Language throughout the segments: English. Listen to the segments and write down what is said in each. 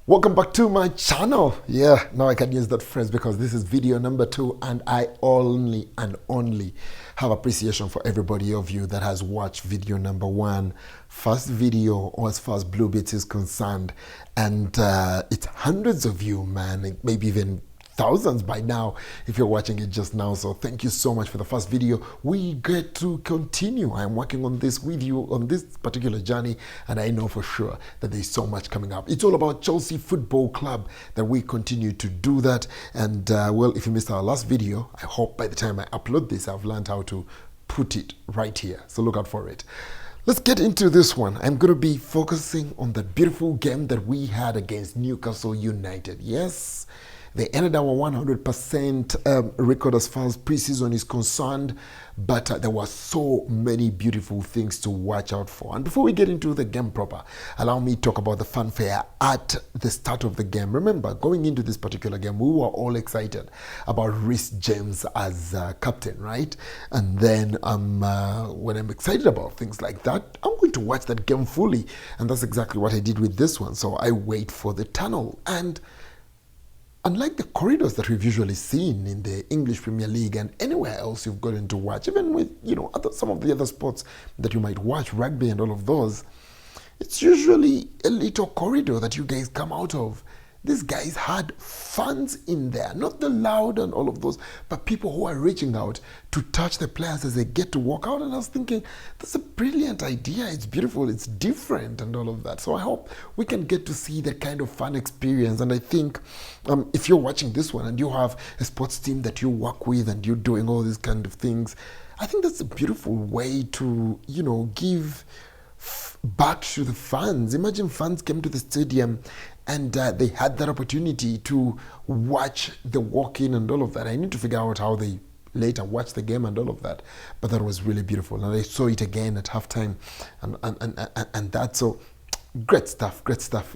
Welcome back to my channel. Yeah, now I can use that phrase because this is video number 2 and I only have appreciation for everybody of you that has watched video number 1. First video as far as Blue Beats is concerned, and it's hundreds of you, man, maybe even thousands by now if you're watching it just now. So thank you so much for the first video. We get to continue. I'm working on this with you on this particular journey, and I know for sure that there's so much coming up. It's all about Chelsea Football Club that we continue to do that. And well, if you missed our last video, I hope by the time I upload this I've learned how to put it right here, so look out for it. Let's get into this one. I'm going to be focusing on the beautiful game that we had against Newcastle United. Yes, they ended our 100% record as far as preseason is concerned, but there were so many beautiful things to watch out for. And before we get into the game proper, allow me to talk about the fanfare at the start of the game. Remember, going into this particular game, we were all excited about Reece James as captain, right? And then when I'm excited about things like that, I'm going to watch that game fully. And that's exactly what I did with this one. So I wait for the tunnel. And unlike the corridors that we've usually seen in the English Premier League and anywhere else you've gotten to watch, even with, you know, some of the other sports that you might watch, rugby and all of those, it's usually a little corridor that you guys come out of. These guys had fans in there, not the loud and all of those, but people who are reaching out to touch the players as they get to walk out. And I was thinking, that's a brilliant idea. It's beautiful. It's different and all of that. So I hope we can get to see that kind of fun experience. And I think if you're watching this one and you have a sports team that you work with and you're doing all these kind of things, I think that's a beautiful way to, you know, give back to the fans. Imagine fans came to the stadium and they had that opportunity to watch the walk-in and all of that. I need to figure out how they later watched the game and all of that, but that was really beautiful. And I saw it again at halftime, and that's so great stuff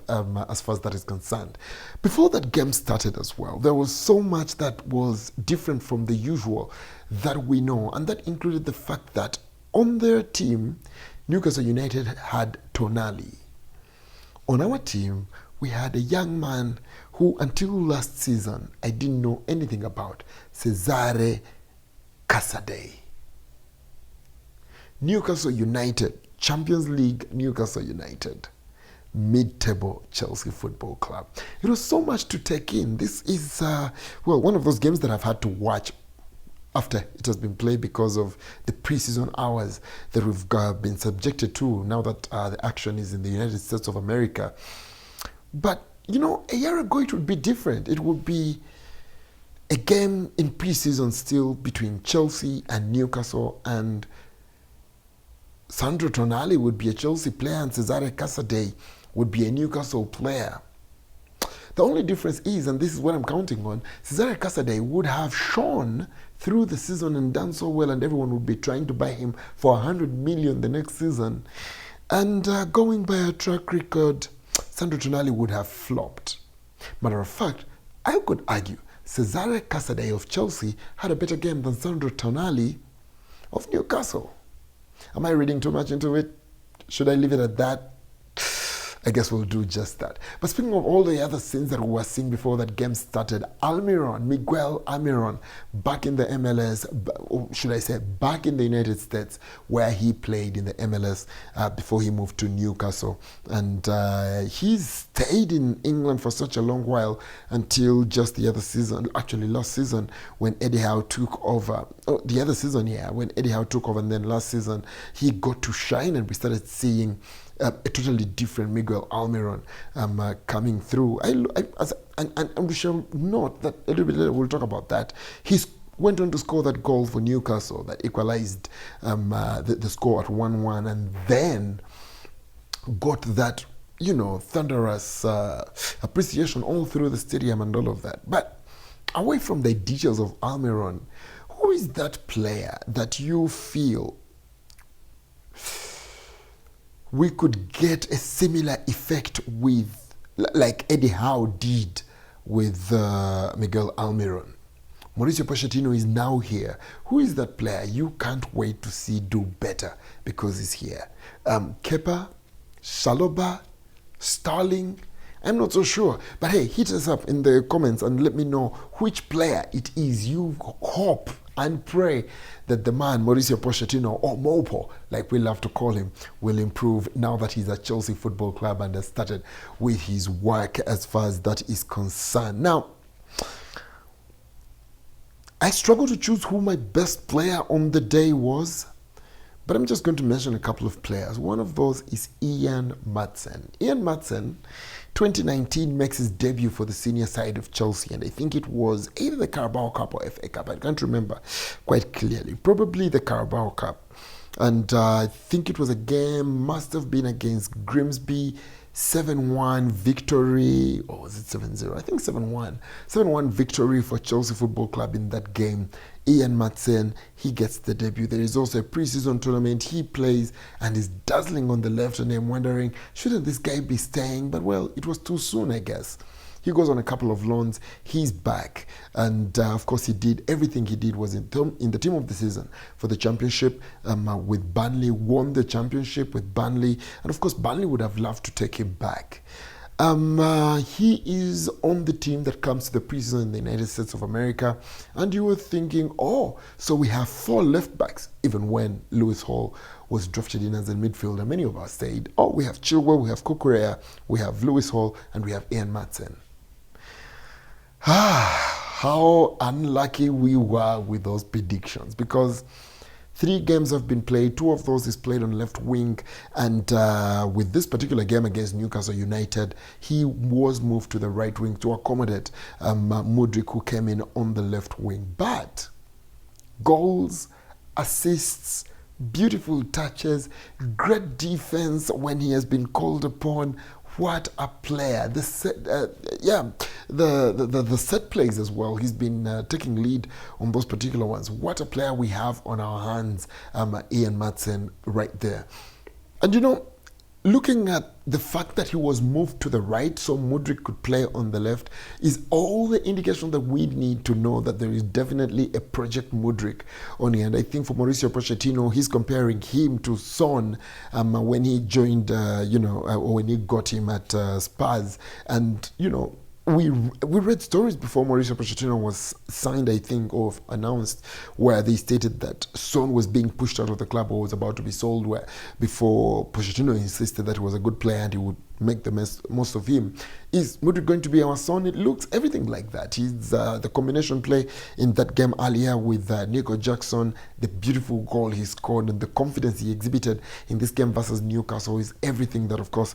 as far as that is concerned. Before that game started as well, there was so much that was different from the usual that we know, and that included the fact that on their team, Newcastle United had Tonali. On our team, we had a young man who, until last season, I didn't know anything about, Cesare Casadei. Newcastle United, Champions League Newcastle United, mid-table Chelsea Football Club. It was so much to take in. This is, well, one of those games that I've had to watch after it has been played because of the preseason hours that we've been subjected to now that the action is in the United States of America. But, you know, a year ago it would be different. It would be a game in preseason still between Chelsea and Newcastle, and Sandro Tonali would be a Chelsea player and Cesare Casadei would be a Newcastle player. The only difference is, and this is what I'm counting on, Cesare Casadei would have shone through the season and done so well, and everyone would be trying to buy him for 100 million the next season. And going by a track record, Sandro Tonali would have flopped. Matter of fact, I could argue Cesare Casadei of Chelsea had a better game than Sandro Tonali of Newcastle. Am I reading too much into it? Should I leave it at that? I guess we'll do just that. But speaking of all the other scenes that we were seeing before that game started, Miguel Almiron, back in the MLS, or should I say back in the United States, where he played in the MLS before he moved to Newcastle. And he's stayed in England for such a long while until just the other season, actually last season, when Eddie Howe took over. Oh, the other season, yeah, when Eddie Howe took over, and then last season he got to shine and we started seeing a totally different Miguel Almiron coming through. And we shall note that a little bit later we'll talk about that. He went on to score that goal for Newcastle that equalized the score at 1-1, and then got that, you know, thunderous appreciation all through the stadium and all of that. But away from the details of Almiron, who is that player that you feel we could get a similar effect with, like Eddie Howe did with Miguel Almiron? Mauricio Pochettino is now here. Who is that player you can't wait to see do better because he's here? Kepa, Saloba, Sterling, I'm not so sure. But hey, hit us up in the comments and let me know which player it is you hope and pray that the man, Mauricio Pochettino, or Mopo, like we love to call him, will improve now that he's at Chelsea Football Club and has started with his work as far as that is concerned. Now, I struggle to choose who my best player on the day was, but I'm just going to mention a couple of players. One of those is Ian Maatsen. Ian Maatsen, 2019, makes his debut for the senior side of Chelsea, and I think it was either the Carabao Cup or FA Cup. I can't remember quite clearly. Probably the Carabao Cup. And I think it was a game, must have been against Grimsby, 7-1 victory, or was it 7-0? I think 7-1. 7-1 victory for Chelsea Football Club in that game. Ian Maatsen, he gets the debut. There is also a pre-season tournament he plays and is dazzling on the left, and I'm wondering, shouldn't this guy be staying? But well, it was too soon, I guess. He goes on a couple of loans. He's back. And of course, he did everything he did was in the team of the season for the championship with Burnley, won the championship with Burnley. And of course, Burnley would have loved to take him back. He is on the team that comes to the preseason in the United States of America. And you were thinking, oh, so we have 4 left backs, even when Lewis Hall was drafted in as a midfielder. Many of us said, oh, we have Chilwell, we have Cucurella, we have Lewis Hall, and we have Ian Maatsen. How unlucky we were with those predictions, because 3 games have been played. 2 of those is played on left wing, and with this particular game against Newcastle United, he was moved to the right wing to accommodate Mudryk, who came in on the left wing. But goals, assists, beautiful touches, great defense when he has been called upon. What a player! The set plays as well. He's been taking lead on those particular ones. What a player we have on our hands, Ian Maatsen, right there. And you know, looking at the fact that he was moved to the right so Mudryk could play on the left is all the indication that we need to know that there is definitely a project Mudryk on here. And I think for Mauricio Pochettino, he's comparing him to Son when he joined, or when he got him at Spurs. And, you know, we read stories before Mauricio Pochettino was signed, I think, or announced, where they stated that Son was being pushed out of the club or was about to be sold, where before Pochettino insisted that he was a good player and he would make the most of him. Is Mudryk going to be our Son? It looks everything like that. He's the combination play in that game earlier with Nico Jackson, the beautiful goal he scored, and the confidence he exhibited in this game versus Newcastle is everything that, of course,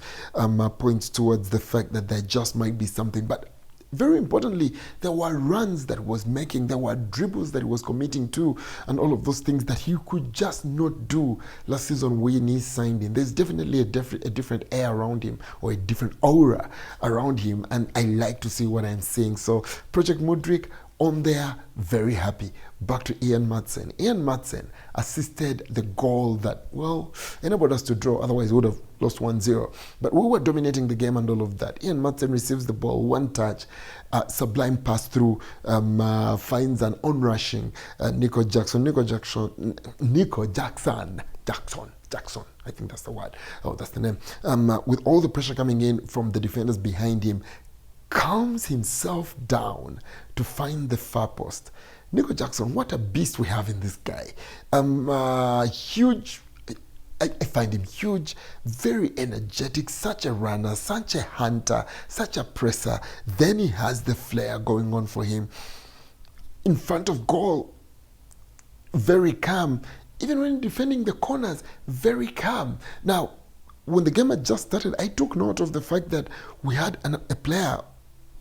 points towards the fact that there just might be something. But very importantly, there were runs that he was making, there were dribbles that he was committing to, and all of those things that he could just not do last season when he signed in. There's definitely a different air around him, or a different aura around him, and I like to see what I'm seeing. So Project Mudryk on there, very happy. Back to Ian Maatsen. Ian Maatsen assisted the goal that, well, enabled us to draw, otherwise we would have lost 1-0. But we were dominating the game and all of that. Ian Maatsen receives the ball, one touch, sublime pass through, finds an onrushing Nico Jackson, I think that's the word. Oh, that's the name. With all the pressure coming in from the defenders behind him, calms himself down to find the far post. Nico Jackson, what a beast we have in this guy. Huge. I find him huge, very energetic, such a runner, such a hunter, such a presser. Then he has the flair going on for him. In front of goal, very calm. Even when defending the corners, very calm. Now, when the game had just started, I took note of the fact that we had a player,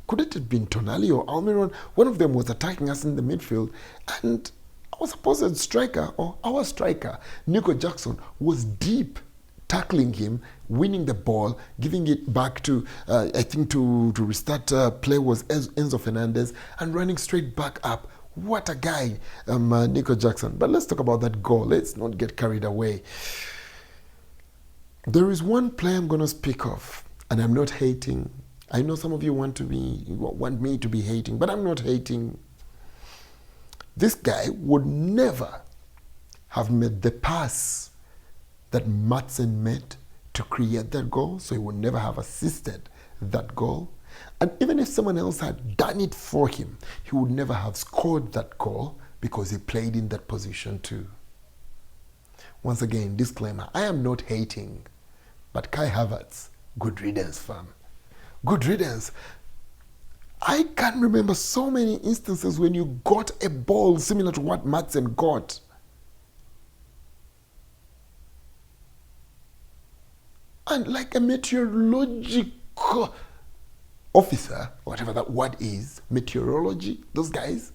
could it have been Tonali or Almiron? One of them was attacking us in the midfield, and our supposed striker, or our striker, Nico Jackson, was deep, tackling him, winning the ball, giving it back to, I think to restart play was Enzo Fernandez, and running straight back up. What a guy, Nico Jackson. But let's talk about that goal. Let's not get carried away. There is one player I'm going to speak of, and I'm not hating. I know some of you want me to be hating, but I'm not hating. This guy would never have made the pass that Maatsen made to create that goal, so he would never have assisted that goal. And even if someone else had done it for him, he would never have scored that goal because he played in that position too. Once again, disclaimer, I am not hating, but Kai Havertz, good riddance, fam. Good riddance. I can remember so many instances when you got a ball similar to what Maatsen got. And like a meteorological officer, whatever that word is, meteorology, those guys,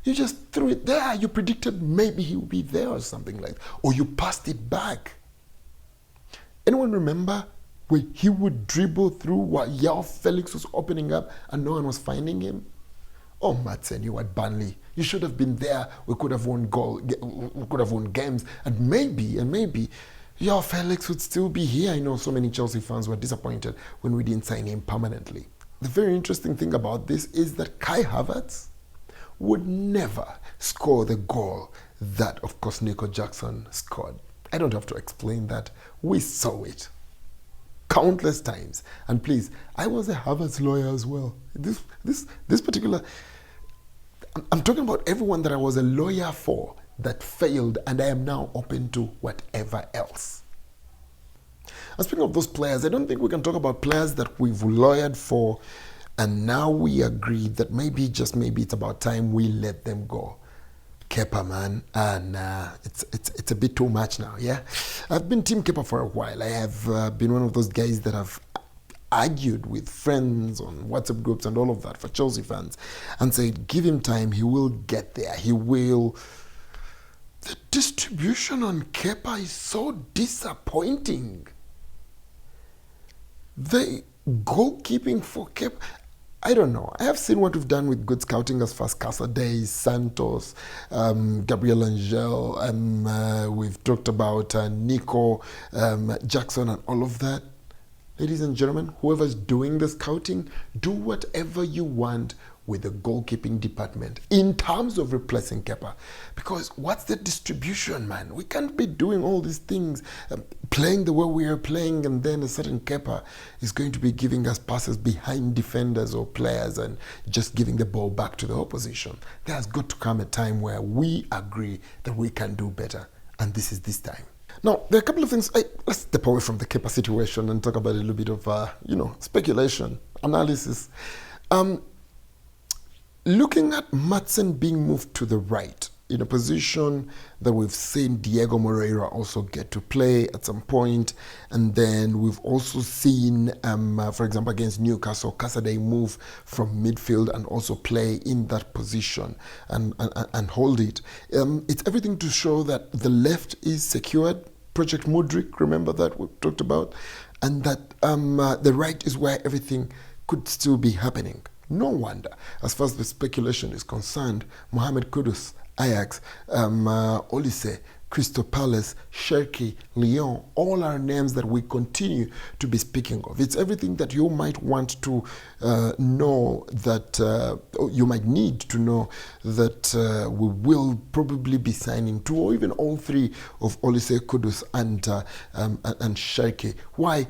you just threw it there. You predicted maybe he would be there or something like that. Or you passed it back. Anyone remember when he would dribble through while Yao Felix was opening up and no one was finding him? Oh, Maatsen, you at Burnley. You should have been there. We could have won we could have won games. And maybe, Yao Felix would still be here. I know so many Chelsea fans were disappointed when we didn't sign him permanently. The very interesting thing about this is that Kai Havertz would never score the goal that, of course, Nico Jackson scored. I don't have to explain that. We saw it countless times. And please, I was a Havertz lawyer as well. This particular, I'm talking about everyone that I was a lawyer for that failed, and I am now open to whatever else. And speaking of those players, I don't think we can talk about players that we've lawyered for and now we agree that maybe, just maybe, it's about time we let them go. Kepa, man, and it's a bit too much now, yeah? I've been Team Kepa for a while. I have been one of those guys that have argued with friends on WhatsApp groups and all of that for Chelsea fans and said, give him time, he will get there, he will. The distribution on Kepa is so disappointing. The goalkeeping for Kepa, I don't know. I have seen what we've done with good scouting as far as Casa Days, Santos, Gabriel Angel, we've talked about Nico, Jackson and all of that. Ladies and gentlemen, whoever's doing the scouting, do whatever you want with the goalkeeping department in terms of replacing Kepa. Because what's the distribution, man? We can't be doing all these things, playing the way we are playing, and then a certain Kepa is going to be giving us passes behind defenders or players and just giving the ball back to the opposition. There's got to come a time where we agree that we can do better, and this is this time. Now, there are a couple of things. Let's step away from the Kepa situation and talk about a little bit of, speculation, analysis. Looking at Maatsen being moved to the right in a position that we've seen Diego Moreira also get to play at some point, and then we've also seen, for example, against Newcastle, Casaday move from midfield and also play in that position and hold it. It's everything to show that the left is secured. Project Mudryk, remember that we talked about, and that the right is where everything could still be happening. No wonder, as far as the speculation is concerned, Mohamed Kudus, Ajax, Olise, Crystal Palace, Cherki, Lyon, all are names that we continue to be speaking of. It's everything that you might want to know, that you might need to know, that we will probably be signing two or even all three of Olise, Kudus and Cherki. Why?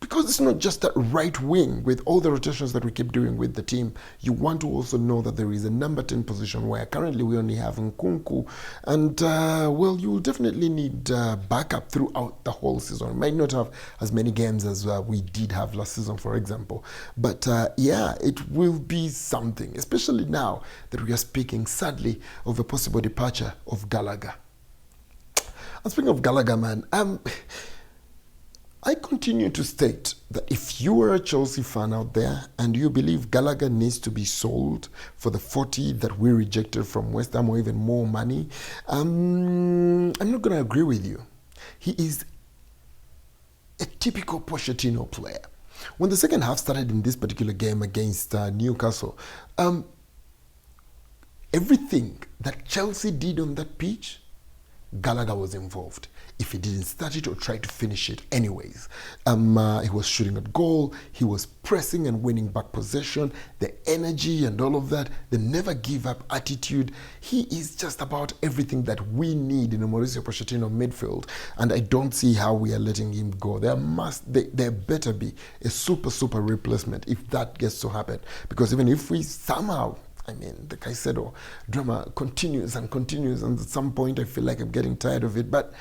Because it's not just that right wing with all the rotations that we keep doing with the team. You want to also know that there is a number 10 position where currently we only have Nkunku. And, well, you will definitely need backup throughout the whole season. We might not have as many games as we did have last season, for example. But, yeah, it will be something, especially now that we are speaking, sadly, of a possible departure of Gallagher. And speaking of Gallagher, man, I continue to state that if you are a Chelsea fan out there and you believe Gallagher needs to be sold for the 40 that we rejected from West Ham or even more money, I'm not going to agree with you. He is a typical Pochettino player. When the second half started in this particular game against Newcastle, everything that Chelsea did on that pitch, Gallagher was involved. If he didn't start it or try to finish it anyways. He was shooting at goal, he was pressing and winning back possession, the energy and all of that, the never give up attitude. He is just about everything that we need in a Mauricio Pochettino midfield, and I don't see how we are letting him go. There better be a super replacement if that gets to happen, because even if we somehow, I mean, the Caicedo drama continues, and at some point I feel like I'm getting tired of it, but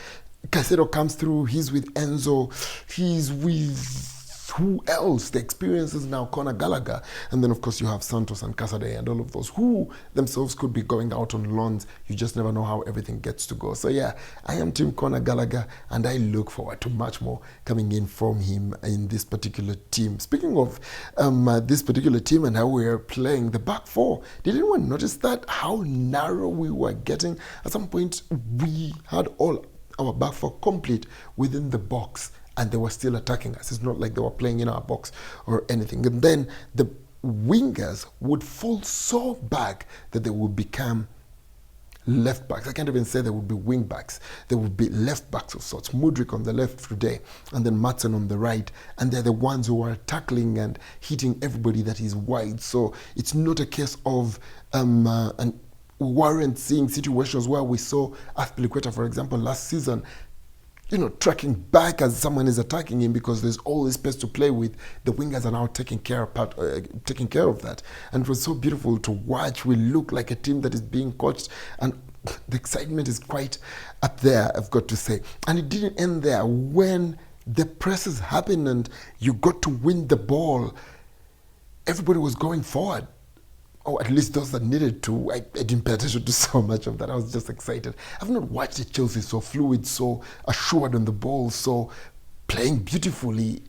Caicedo comes through, he's with Enzo, he's with who else? The experience is now Conor Gallagher, and then of course you have Santos and Casadei and all of those who themselves could be going out on loans. You just never know how everything gets to go. So yeah, I am Team Conor Gallagher, and I look forward to much more coming in from him in this particular team. Speaking of this particular team and how we are playing, the back four, did anyone notice that? How narrow we were getting? At some point we had all our back four complete within the box, and they were still attacking us. It's not like they were playing in our box or anything. And then the wingers would fall so back that they would become left backs. I can't even say they would be wing backs. They would be left backs of sorts. Mudryk on the left today, and then Maatsen on the right. And they're the ones who are tackling and hitting everybody that is wide. So it's not a case of we weren't seeing situations where we saw Azpilicueta, for example, last season, tracking back as someone is attacking him because there's always space to play with. The wingers are now taking care of that. And it was so beautiful to watch. We look like a team that is being coached, and the excitement is quite up there, I've got to say. And it didn't end there. When the presses happened and you got to win the ball, everybody was going forward. Or at least those that needed to. I didn't pay attention to so much of that. I was just excited. I've not watched a Chelsea so fluid, so assured on the ball, so playing beautifully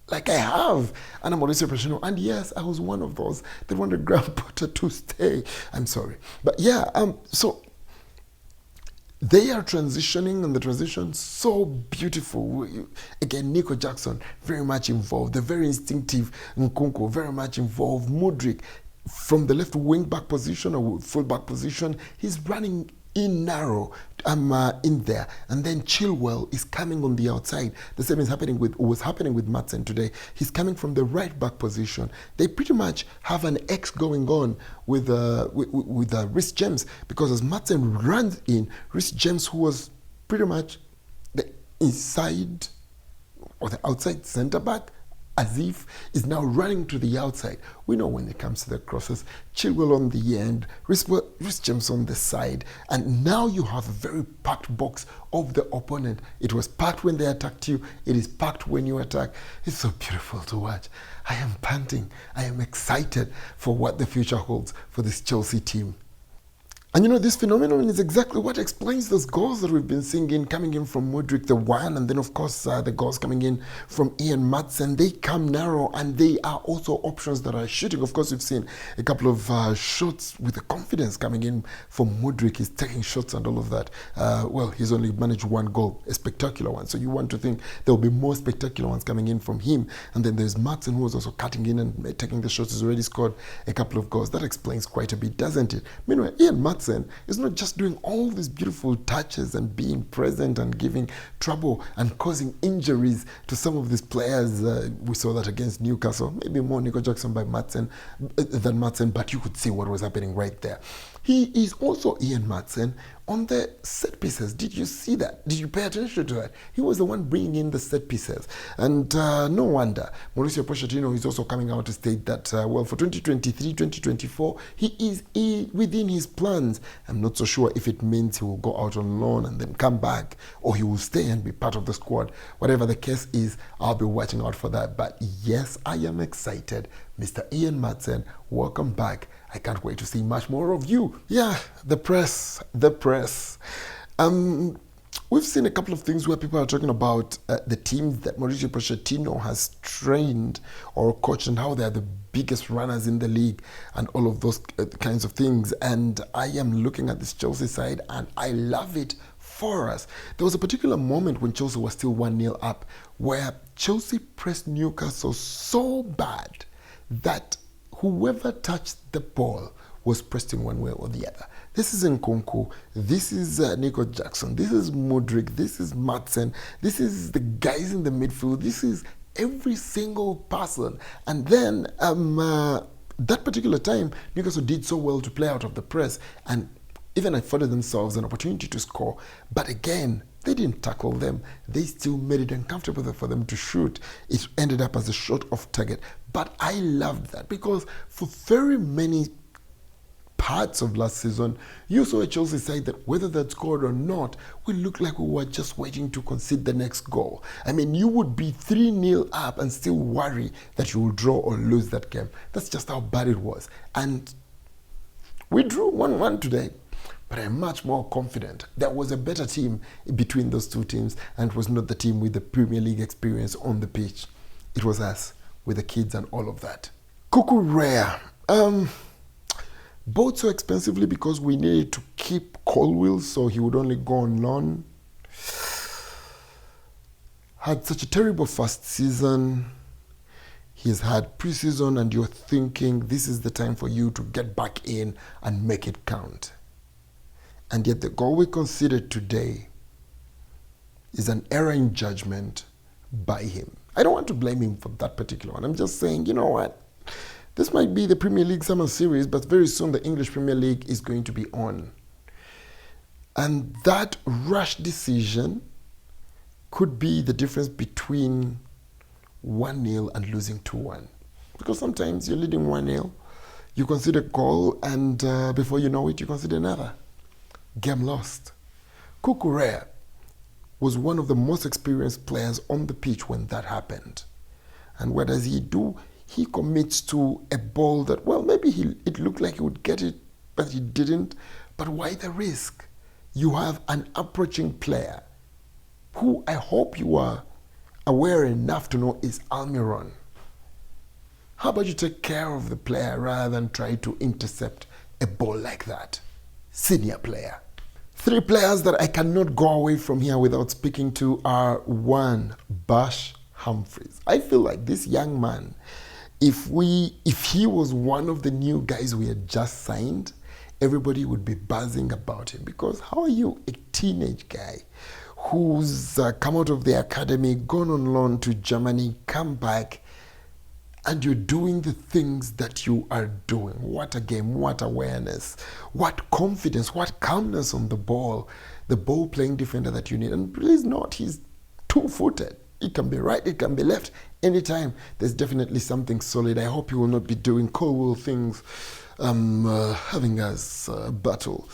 like I have. And I'm Mauricio Pochettino. And yes, I was one of those that wanted Graham Potter to stay. I'm sorry. But yeah, so they are transitioning, and the transition so beautiful. Again, Nico Jackson very much involved. The very instinctive Nkunku very much involved. Mudryk from the left wing back position or full back position, he's running in narrow in there, and then Chilwell is coming on the outside. The same was happening with Maatsen today. He's coming from the right back position. They pretty much have an X going on with Reece James, because as Maatsen runs in, Reece James, who was pretty much the inside or the outside centre back, as if is now running to the outside. We know when it comes to the crosses, Chilwell on the end, Reece James on the side, and now you have a very packed box of the opponent. It was packed when they attacked you, it is packed when you attack. It's so beautiful to watch. I am panting, I am excited for what the future holds for this Chelsea team. And this phenomenon is exactly what explains those goals that we've been seeing coming in from Mudryk, the one, and then of course the goals coming in from Ian Maatsen. They come narrow, and they are also options that are shooting. Of course, we've seen a couple of shots with the confidence coming in from Mudryk. He's taking shots and all of that. Well, he's only managed one goal, a spectacular one. So you want to think there will be more spectacular ones coming in from him. And then there's Maatsen, who was also cutting in and taking the shots. He's already scored a couple of goals. That explains quite a bit, doesn't it? Meanwhile, Ian Maatsen is not just doing all these beautiful touches and being present and giving trouble and causing injuries to some of these players. We saw that against Newcastle. Maybe more Nico Jackson than Maatsen, but you could see what was happening right there. He is also Ian Maatsen on the set pieces. Did you see that? Did you pay attention to that? He was the one bringing in the set pieces. And no wonder Mauricio Pochettino is also coming out to state that, well, for 2023-2024, he is within his plans. I'm not so sure if it means he will go out on loan and then come back, or he will stay and be part of the squad. Whatever the case is, I'll be watching out for that. But yes, I am excited. Mr. Ian Maatsen, welcome back. I can't wait to see much more of you. Yeah, the press. We've seen a couple of things where people are talking about the teams that Mauricio Pochettino has trained or coached and how they're the biggest runners in the league and all of those kinds of things. And I am looking at this Chelsea side and I love it for us. There was a particular moment when Chelsea was still 1-0 up where Chelsea pressed Newcastle so bad that whoever touched the ball was pressed in one way or the other. This is Nkunku, this is Nico Jackson, this is Mudryk, this is Maatsen, this is the guys in the midfield, this is every single person. And then that particular time, Newcastle did so well to play out of the press and even afforded themselves an opportunity to score. But again, they didn't tackle them. They still made it uncomfortable for them to shoot. It ended up as a shot off target. But I loved that because for very many parts of last season, you saw a Chelsea side that whether that scored or not, we looked like we were just waiting to concede the next goal. I mean, you would be 3-0 up and still worry that you will draw or lose that game. That's just how bad it was. And we drew 1-1 today. But I'm much more confident. There was a better team between those two teams, and it was not the team with the Premier League experience on the pitch. It was us with the kids and all of that. Cucurella. Bought so expensively because we needed to keep Colwill, so he would only go on loan. Had such a terrible first season. He's had pre-season, and you're thinking this is the time for you to get back in and make it count. And yet the goal we considered today is an error in judgment by him. I don't want to blame him for that particular one. I'm just saying, you know what? This might be the Premier League summer series, but very soon the English Premier League is going to be on. And that rash decision could be the difference between 1-0 and losing 2-1. Because sometimes you're leading 1-0, you consider a goal, and before you know it, you consider another. Game lost. Cucurella was one of the most experienced players on the pitch when that happened. And what does he do? He commits to a ball that, well, maybe it looked like he would get it, but he didn't. But why the risk? You have an approaching player who I hope you are aware enough to know is Almiron. How about you take care of the player rather than try to intercept a ball like that? Senior player. 3 players that I cannot go away from here without speaking to are 1, Bashir Humphreys. I feel like this young man, if he was one of the new guys we had just signed, everybody would be buzzing about him. Because how are you, a teenage guy who's come out of the academy, gone on loan to Germany, come back, and you're doing the things that you are doing? What a game, what awareness, what confidence, what calmness on the ball playing defender that you need. And please note, he's 2-footed. It can be right, it can be left. Anytime, there's definitely something solid. I hope he will not be doing Colwill things, having us battle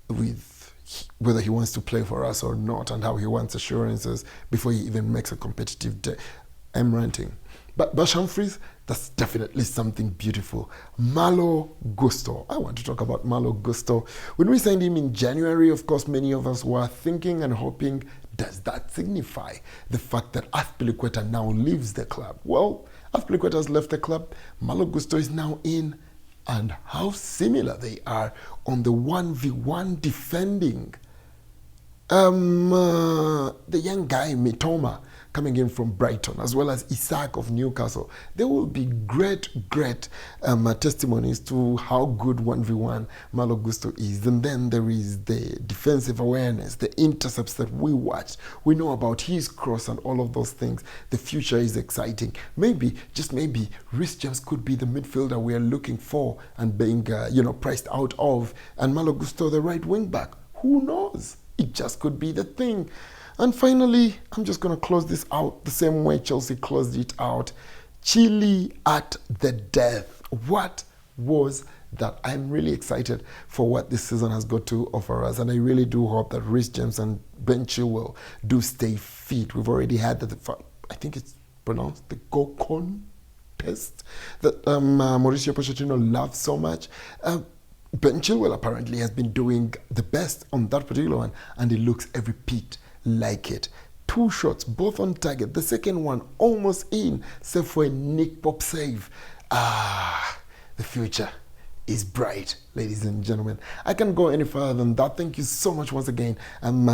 with whether he wants to play for us or not, and how he wants assurances before he even makes a competitive day. I'm ranting. But Bashir Humphreys, that's definitely something beautiful. Malo Gusto. I want to talk about Malo Gusto. When we signed him in January, of course, many of us were thinking and hoping, does that signify the fact that Azpilicueta now leaves the club? Well, Azpilicueta has left the club. Malo Gusto is now in. And how similar they are on the 1v1 defending. The young guy, Mitoma, coming in from Brighton, as well as Isaac of Newcastle. There will be great testimonies to how good 1v1 Malo Gusto is. And then there is the defensive awareness, the intercepts that we watched. We know about his cross and all of those things. The future is exciting. Maybe, just maybe, Reece James could be the midfielder we are looking for and being priced out of. And Malo Gusto, the right wing back. Who knows? It just could be the thing. And finally, I'm just going to close this out the same way Chelsea closed it out. Chile at the death. What was that? I'm really excited for what this season has got to offer us. And I really do hope that Reece James and Ben Chilwell do stay fit. We've already had I think it's pronounced the Gokon test that Mauricio Pochettino loves so much. Ben Chilwell apparently has been doing the best on that particular one, and it looks every bit like it. 2 shots, both on target. The second one almost in, except for a Nick Pop save. The future is bright, ladies and gentlemen. I can't go any further than that. Thank you so much once again. I'm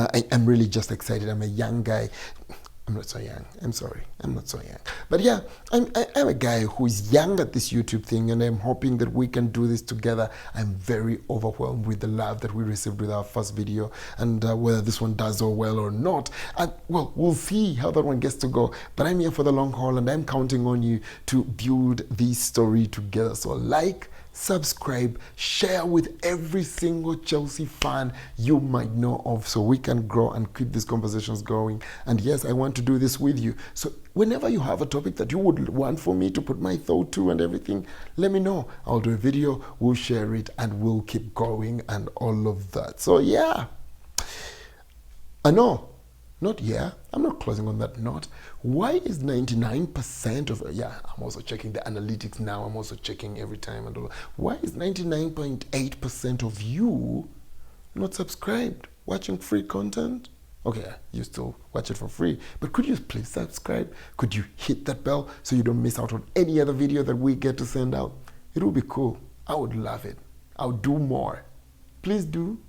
really just excited. I'm a young guy. I'm not so young. I'm sorry. I'm not so young. But yeah, I'm a guy who's young at this YouTube thing, and I'm hoping that we can do this together. I'm very overwhelmed with the love that we received with our first video, and whether this one does so well or not. Well, we'll see how that one gets to go. But I'm here for the long haul, and I'm counting on you to build this story together. So like, subscribe, share with every single Chelsea fan you might know of, so we can grow and keep these conversations going. And yes, I want to do this with you. So whenever you have a topic that you would want for me to put my thought to and everything, let me know. I'll do a video, we'll share it, and we'll keep going and all of that. So yeah, I know. Not yeah, I'm not closing on that note. Why is 99% of, yeah, I'm also checking the analytics now, I'm also checking every time and all. Why is 99.8% of you not subscribed, watching free content? Okay, you still watch it for free, but could you please subscribe? Could you hit that bell so you don't miss out on any other video that we get to send out? It would be cool. I would love it. I'll do more. Please do.